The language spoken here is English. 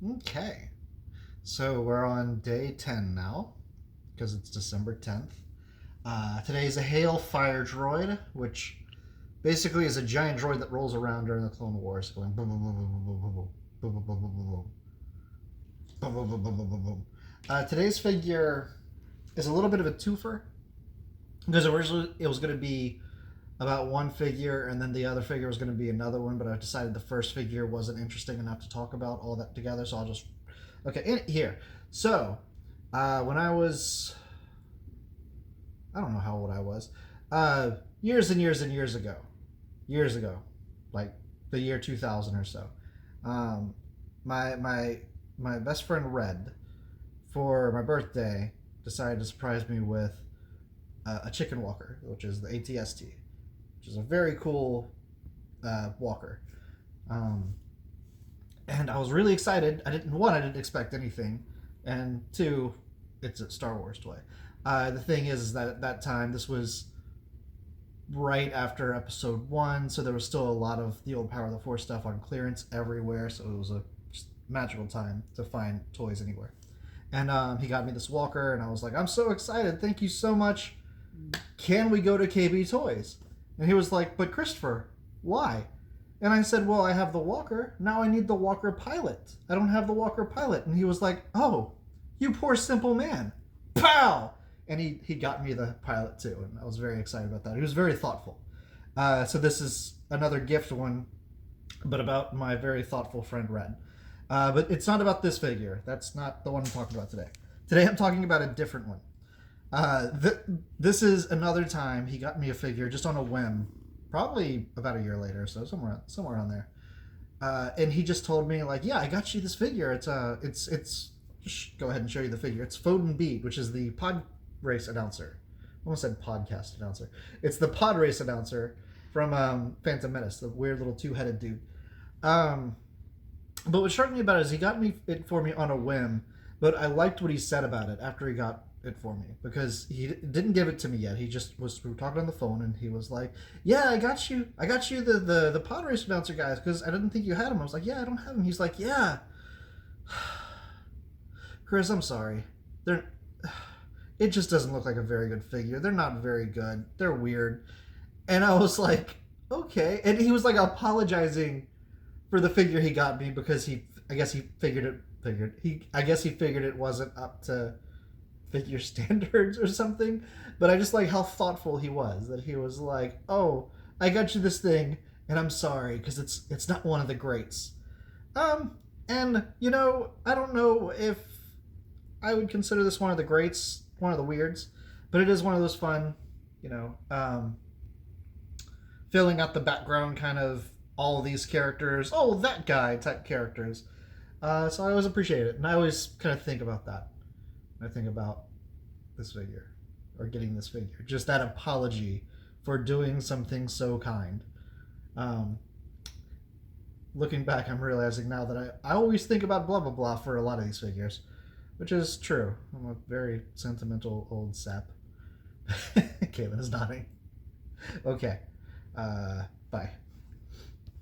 Okay, so we're on day 10 now, because it's December 10th. Today is a Hailfire Droid, which basically is a giant droid that rolls around during the Clone Wars, going boom, boom, boom, boom, boom, boom, boom, boom, boom, boom, boom, boom, boom, boom, boom, boom, boom, boom, boom. Today's figure is a little bit of a twofer, because originally it was going to be about one figure, and then the other figure was going to be another one, but I decided the first figure wasn't interesting enough to talk about all that together, so I'll just... Okay, here. So, when I was... I don't know how old I was. Years and years and years ago. Years ago. Like the year 2000 or so. My best friend Red, for my birthday, decided to surprise me with a chicken walker, which is the ATST, which is a very cool walker. And I was really excited. I didn't expect anything, and two, it's a Star Wars toy. The thing is that at that time, this was right after Episode 1, so there was still a lot of the old Power of the Force stuff on clearance everywhere, so it was a just magical time to find toys anywhere. And he got me this walker, and I was like, I'm so excited, thank you so much. Can we go to KB Toys? And he was like, but Christopher, why? And I said, well, I have the walker. Now I need the walker pilot. I don't have the walker pilot. And he was like, oh, you poor simple man. Pow! And he got me the pilot too. And I was very excited about that. He was very thoughtful. So this is another gift one, but about my very thoughtful friend Red. But it's not about this figure. That's not the one I'm talking about today. Today I'm talking about a different one. This is another time he got me a figure just on a whim, probably about a year later, so somewhere around there. And he just told me, like, yeah, I got you this figure. It's just go ahead and show you the figure. It's Fode and Beed, which is the Podrace announcer. I almost said podcast announcer. It's the Podrace announcer from Phantom Menace, the weird little two-headed dude. But what struck me about it is he got it for me on a whim, but I liked what he said about it after he got it for me, because he didn't give it to me yet. He just we were talking on the phone, and he was like, yeah, I got you the pod race announcer guys, because I didn't think you had him. I was like, yeah, I don't have him. He's like, yeah, Chris, I'm sorry, it just doesn't look like a very good figure. They're not very good, they're weird. And I was like, okay. And he was like apologizing for the figure he got me, because I guess he figured it wasn't up to figure standards or something. But I just like how thoughtful he was, that he was like, oh, I got you this thing, and I'm sorry, because it's not one of the greats. And you know, I don't know if I would consider this one of the greats, one of the weirds, but it is one of those fun, you know, filling out the background kind of all these characters, oh, that guy type characters. So I always appreciate it, and I always kind of think about that. I think about this figure, or getting this figure, just that apology for doing something so kind. Looking back, I'm realizing now that I always think about blah blah blah for a lot of these figures, which is true. I'm a very sentimental old sap. Caitlin is nodding. Okay, bye.